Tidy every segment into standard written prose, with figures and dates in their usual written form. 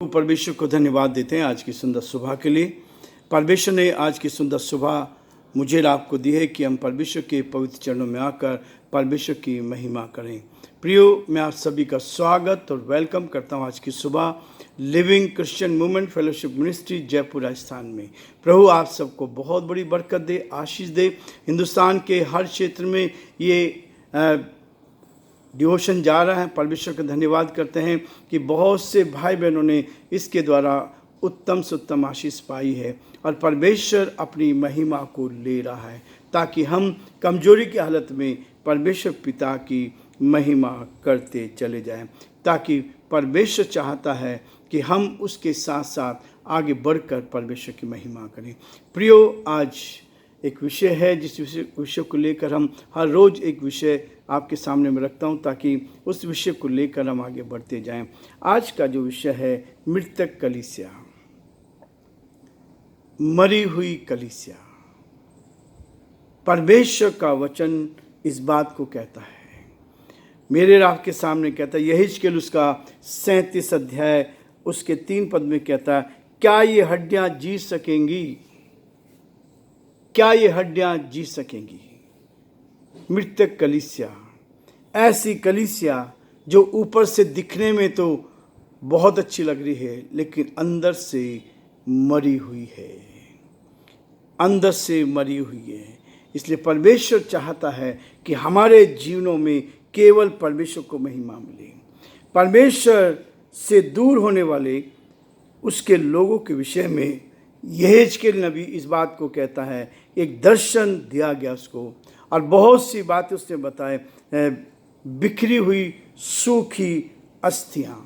परमेश्वर को धन्यवाद देते हैं आज की सुंदर सुबह के लिए। परमेश्वर ने आज की सुंदर सुबह मुझे और आपको दी है कि हम परमेश्वर के पवित्र चरणों में आकर परमेश्वर की महिमा करें। प्रियो, मैं आप सभी का स्वागत और वेलकम करता हूं आज की सुबह living Christian movement fellowship ministry Jaipur Rajasthan में। प्रभु आप सबको बहुत बड़ी बरकत दे, आशीष दे। हिंदुस्तान के हर क्षेत्र में ये डिवोशन जा रहा है। परमेश्वर का धन्यवाद करते हैं कि बहुत से भाई बहनों ने इसके द्वारा उत्तम से उत्तम आशीष पाई है और परमेश्वर अपनी महिमा को ले रहा है ताकि हम कमजोरी की हालत में परमेश्वर पिता की महिमा करते चले जाएं। ताकि परमेश्वर चाहता है कि हम उसके साथ साथ आगे बढ़कर परमेश्वर की महिमा करें। प्रियो, आज एक विषय है जिस विषय को लेकर हम हर रोज़ एक विषय आपके सामने में रखता हूं ताकि उस विषय को लेकर हम आगे बढ़ते जाएं। आज का जो विषय है मृतक कलीसिया, मरी हुई कलीसिया। परमेश्वर का वचन इस बात को कहता है, मेरे राह के सामने कहता है। यहेजकेल उसका 37 अध्याय उसके 3 पद में कहता है, क्या ये हड्डियां जी सकेंगी? क्या ये हड्डियां जी सकेंगी? मृतक कलीसिया, ऐसी कलीसिया जो ऊपर से दिखने में तो बहुत अच्छी लग रही है लेकिन अंदर से मरी हुई है, अंदर से मरी हुई है। इसलिए परमेश्वर चाहता है कि हमारे जीवनों में केवल परमेश्वर को महिमा मिले। परमेश्वर से दूर होने वाले उसके लोगों के विषय में यहेजकेल नबी इस बात को कहता है। एक दर्शन दिया गया उसको और बहुत सी बातें उसने बताए। बिखरी हुई सूखी अस्थियां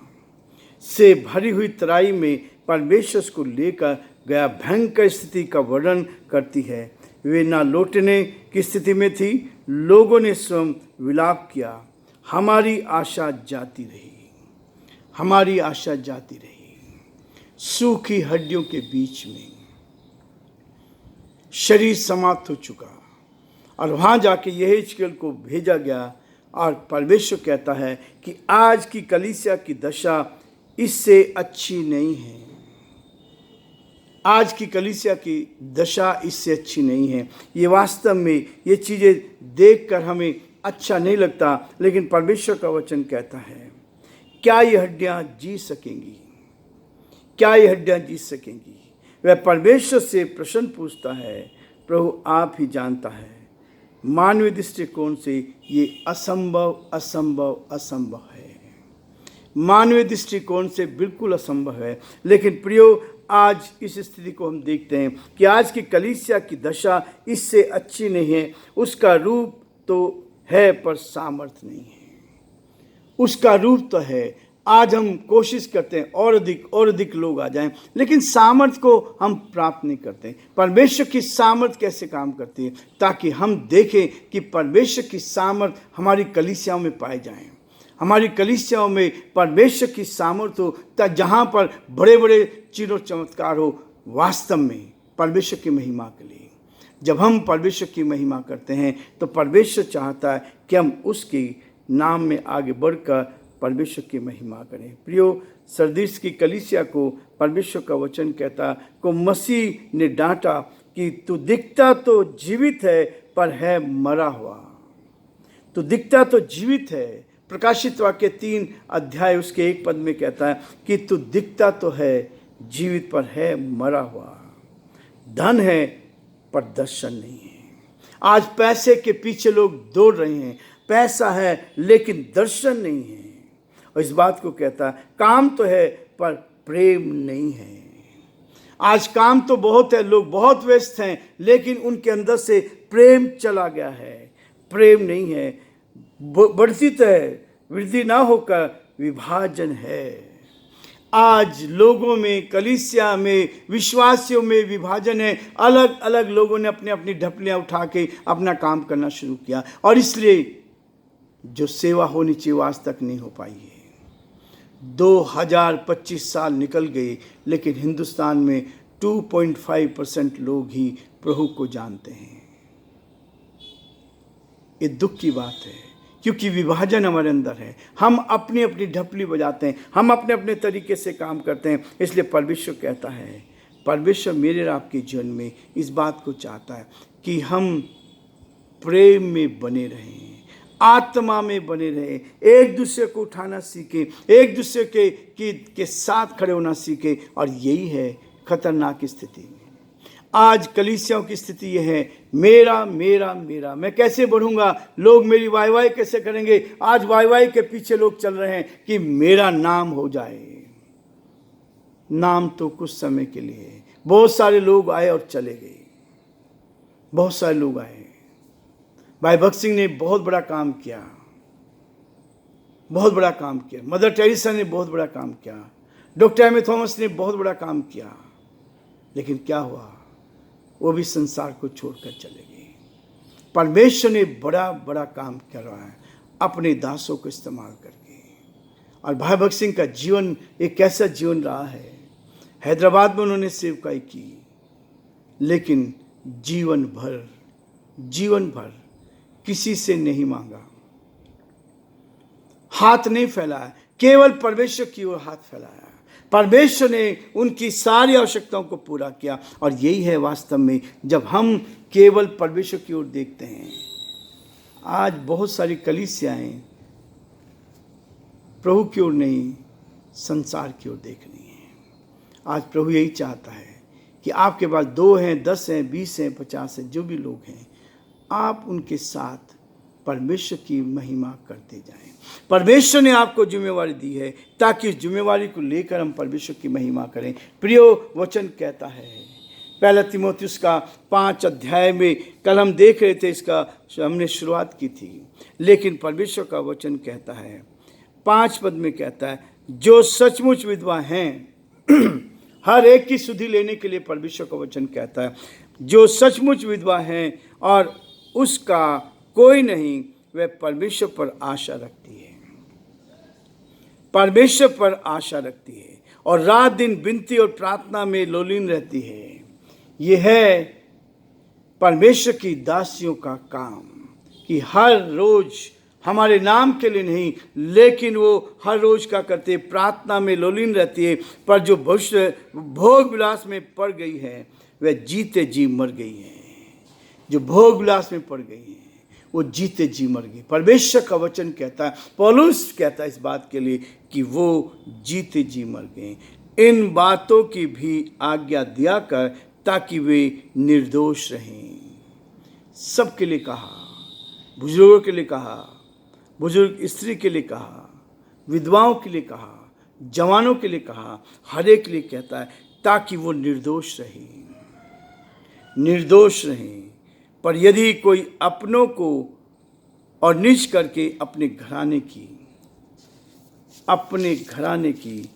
से भरी हुई तराई में परमेश्वर को लेकर गया भयंकर स्थिति का वर्णन करती है। वे ना लौटने की स्थिति में थी। लोगों ने स्वयं विलाप किया, हमारी आशा जाती रही, हमारी आशा जाती रही। सूखी हड्डियों के बीच में शरीर समाप्त हो चुका और वहाँ जाके यहेजकेल को भेजा गया और परमेश्वर कहता है कि आज की कलीसिया की दशा इससे अच्छी नहीं है। आज की कलीसिया की दशा इससे अच्छी नहीं है। ये वास्तव में ये चीज़ें देखकर हमें अच्छा नहीं लगता, लेकिन परमेश्वर का वचन कहता है, क्या ये हड्डियाँ जी सकेंगी? क्या ये हड्डियाँ जी सकेंगी? वह परमेश्वर से प्रश्न पूछता है। प्रभु आप ही जानता है, मानवीय दृष्टिकोण से ये असंभव असंभव असंभव है। मानवीय दृष्टिकोण से बिल्कुल असंभव है। लेकिन प्रियो, आज इस स्थिति को हम देखते हैं कि आज की कलीसिया की दशा इससे अच्छी नहीं है। उसका रूप तो है पर सामर्थ्य नहीं है। उसका रूप तो है। आज हम कोशिश करते हैं और अधिक लोग आ जाएं, लेकिन सामर्थ्य को हम प्राप्त नहीं करते। परमेश्वर की सामर्थ्य कैसे काम करती है ताकि हम देखें कि परमेश्वर की सामर्थ्य हमारी कलीसियाओं में पाए जाएं। हमारी कलीसियाओं में परमेश्वर की सामर्थ्य हो, जहाँ पर बड़े बड़े चिन्ह चमत्कार हो, वास्तव में परमेश्वर की महिमा के लिए। जब हम परमेश्वर की महिमा करते हैं तो परमेश्वर चाहता है कि हम उसके नाम में आगे बढ़कर परमेश्वर की महिमा करें। प्रियो, सरदीस की कलीसिया को परमेश्वर का वचन कहता को मसीह ने डांटा कि तू दिखता तो जीवित है पर है मरा हुआ। तू दिखता तो जीवित है। प्रकाशित वाक्य 3 अध्याय उसके 1 पद में कहता है कि तू दिखता तो है जीवित पर है मरा हुआ। धन है पर दर्शन नहीं है। आज पैसे के पीछे लोग दौड़ रहे हैं। पैसा है लेकिन दर्शन नहीं है। और इस बात को कहता है, काम तो है पर प्रेम नहीं है। आज काम तो बहुत है, लोग बहुत व्यस्त हैं, लेकिन उनके अंदर से प्रेम चला गया है। प्रेम नहीं है। बढ़ती तो है, वृद्धि ना होकर विभाजन है। आज लोगों में, कलीसिया में, विश्वासियों में विभाजन है। अलग अलग लोगों ने अपनी अपनी ढपलियां उठा के अपना काम करना शुरू किया और इसलिए जो सेवा होनी चाहिए वो आज तक नहीं हो पाई है। 2025 साल निकल गए, लेकिन हिंदुस्तान में 2.5% लोग ही प्रभु को जानते हैं। ये दुख की बात है। क्योंकि विभाजन हमारे अंदर है। हम अपनी अपनी ढपली बजाते हैं, हम अपने अपने तरीके से काम करते हैं। इसलिए परमेश्वर कहता है, परमेश्वर मेरे और आपके जीवन में इस बात को चाहता है कि हम प्रेम में बने रहें, आत्मा में बने रहें, एक दूसरे को उठाना सीखें, एक दूसरे के साथ खड़े होना सीखें। और यही है खतरनाक स्थिति। आज कलीसियाओं की स्थिति यह है, मेरा मेरा मेरा, मैं कैसे बढ़ूंगा, लोग मेरी वाई कैसे करेंगे। आज वाई के पीछे लोग चल रहे हैं कि मेरा नाम हो जाए। नाम तो कुछ समय के लिए है। बहुत सारे लोग आए और चले गए, बहुत सारे लोग आए। भाई भगत सिंह ने बहुत बड़ा काम किया, बहुत बड़ा काम किया। मदर टेरेसा ने बहुत बड़ा काम किया, डॉक्टर एम ए थॉमस ने बहुत बड़ा काम किया। लेकिन क्या हुआ, वो भी संसार को छोड़कर चले गए। परमेश्वर ने बड़ा बड़ा काम कर रहा है अपने दासों को इस्तेमाल करके। और भाई भगत सिंह का जीवन एक ऐसा जीवन रहा है। हैदराबाद में उन्होंने सेवकाई की, लेकिन जीवन भर किसी से नहीं मांगा, हाथ नहीं फैलाया, केवल परमेश्वर की ओर हाथ फैलाया। परमेश्वर ने उनकी सारी आवश्यकताओं को पूरा किया। और यही है वास्तव में जब हम केवल परमेश्वर की ओर देखते हैं। आज बहुत सारी कलीसियाएं प्रभु की ओर नहीं, संसार की ओर देख रही हैं। आज प्रभु यही चाहता है कि आपके पास 2 हैं, 10 हैं, 20 हैं, 50 हैं, जो भी लोग हैं, आप उनके साथ परमेश्वर की महिमा करते जाएं। परमेश्वर ने आपको जिम्मेवारी दी है ताकि इस जिम्मेवारी को लेकर हम परमेश्वर की महिमा करें। प्रियो, वचन कहता है, पहला तीमुथियुस का 5 अध्याय में कल हम देख रहे थे, इसका हमने शुरुआत की थी। लेकिन परमेश्वर का वचन कहता है, 5 पद में कहता है, जो सचमुच विधवा हैं हर एक की सुधि लेने के लिए परमेश्वर का वचन कहता है, जो सचमुच विधवा हैं और उसका कोई नहीं, वह परमेश्वर पर आशा रखती है, परमेश्वर पर आशा रखती है और रात दिन विनती और प्रार्थना में लोलीन रहती है। यह है परमेश्वर की दासियों का काम कि हर रोज, हमारे नाम के लिए नहीं, लेकिन वो हर रोज का करते, प्रार्थना में लोलीन रहती है। पर जो भविष्य भोग विलास में पड़ गई है, वह जीते जी मर गई है। जो भोग विलास में पड़ गई है, वो जीते जी मर गई। परमेश्वर का वचन कहता है, पौलुस कहता है इस बात के लिए कि वो जीते जी मर गए। इन बातों की भी आज्ञा दिया कर ताकि वे निर्दोष रहें। सबके लिए कहा, बुजुर्गों के लिए कहा, बुजुर्ग स्त्री के लिए कहा, विधवाओं के लिए कहा, जवानों के लिए कहा, हर एक के लिए कहता है ताकि वो निर्दोष रहे, निर्दोष रहें। पर यदि कोई अपनों को और नीच करके अपने घराने की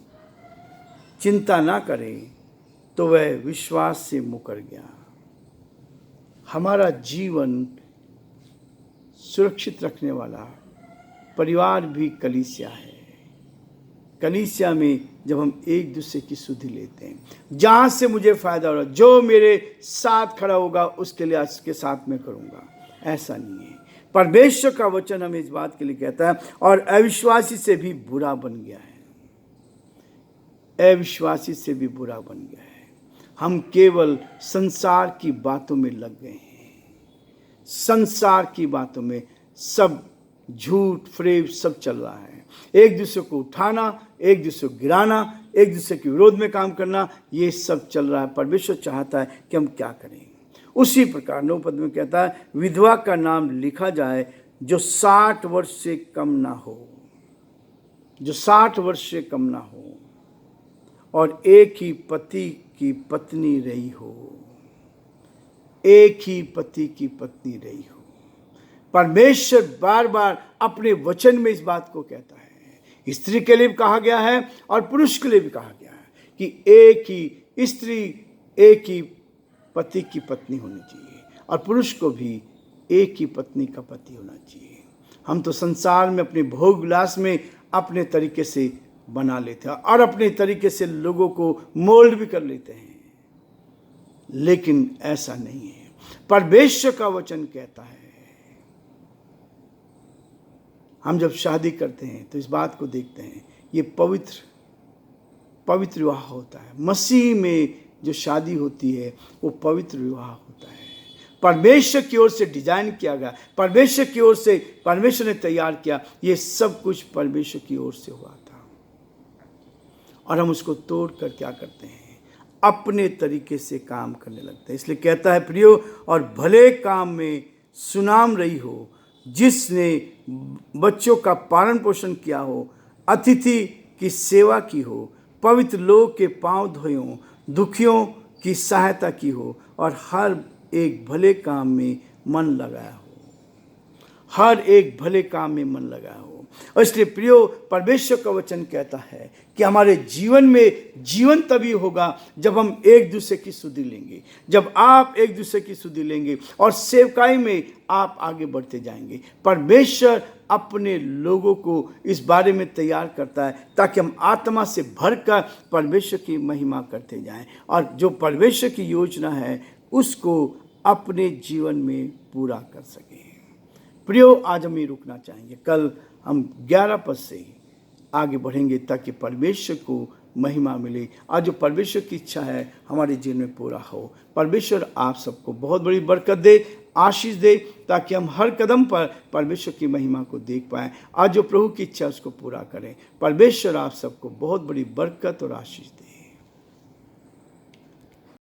चिंता ना करे, तो वह विश्वास से मुकर गया। हमारा जीवन सुरक्षित रखने वाला परिवार भी कलीसिया है। कलीसिया में जब हम एक दूसरे की सुधि लेते हैं, जहाँ से मुझे फ़ायदा हो रहा, जो मेरे साथ खड़ा होगा उसके लिए उसके साथ में करूँगा, ऐसा नहीं है। परमेश्वर का वचन हमें इस बात के लिए कहता है, और अविश्वासी से भी बुरा बन गया है, अविश्वासी से भी बुरा बन गया है। हम केवल संसार की बातों में लग गए हैं, संसार की बातों में सब झूठ फरेब सब चल रहा है। एक दूसरे को उठाना, एक दूसरे को गिराना, एक दूसरे के विरोध में काम करना, ये सब चल रहा है। परमेश्वर चाहता है कि हम क्या करें। उसी प्रकार 9 पद में कहता है, विधवा का नाम लिखा जाए जो 60 वर्ष से कम ना हो, जो 60 वर्ष से कम ना हो, और एक ही पति की पत्नी रही हो, एक ही पति की पत्नी रही हो। परमेश्वर बार बार अपने वचन में इस बात को कहता है। स्त्री के लिए भी कहा गया है और पुरुष के लिए भी कहा गया है कि एक ही स्त्री एक ही पति की पत्नी होनी चाहिए, और पुरुष को भी एक ही पत्नी का पति होना चाहिए। हम तो संसार में अपने भोग विलास में अपने तरीके से बना लेते हैं और अपने तरीके से लोगों को मोल्ड भी कर लेते हैं, लेकिन ऐसा नहीं है। परमेश्वर का वचन कहता है, हम जब शादी करते हैं तो इस बात को देखते हैं, ये पवित्र विवाह होता है। मसीह में जो शादी होती है वो पवित्र विवाह होता है। परमेश्वर की ओर से डिजाइन किया गया, परमेश्वर की ओर से परमेश्वर ने तैयार किया, ये सब कुछ परमेश्वर की ओर से हुआ था। और हम उसको तोड़ कर क्या करते हैं, अपने तरीके से काम करने लगते हैं। इसलिए कहता है, प्रियो और भले काम में सुनाम रही हो, जिसने बच्चों का पालन पोषण किया हो, अतिथि की सेवा की हो, पवित्र लोग के पांव धोए हो, दुखियों की सहायता की हो, और हर एक भले काम में मन लगाया हो। हर एक भले काम में मन लगाया हो। और इसलिए प्रियो, परमेश्वर का वचन कहता है कि हमारे जीवन में जीवन तभी होगा जब हम एक दूसरे की सुधि लेंगे, जब आप एक दूसरे की सुधि लेंगे और सेवकाई में आप आगे बढ़ते जाएंगे। परमेश्वर अपने लोगों को इस बारे में तैयार करता है ताकि हम आत्मा से भरकर परमेश्वर की महिमा करते जाएं और जो परमेश्वर की योजना है उसको अपने जीवन में पूरा कर सकें। प्रियो, आज हम ये रुकना चाहेंगे, कल हम 11 पद से आगे बढ़ेंगे ताकि परमेश्वर को महिमा मिले। आज जो परमेश्वर की इच्छा है हमारे जीवन में पूरा हो। परमेश्वर आप सबको बहुत बड़ी बरकत दे, आशीष दे, ताकि हम हर कदम पर परमेश्वर की महिमा को देख पाएं। आज जो प्रभु की इच्छा है उसको पूरा करें। परमेश्वर आप सबको बहुत बड़ी बरकत और आशीष दे।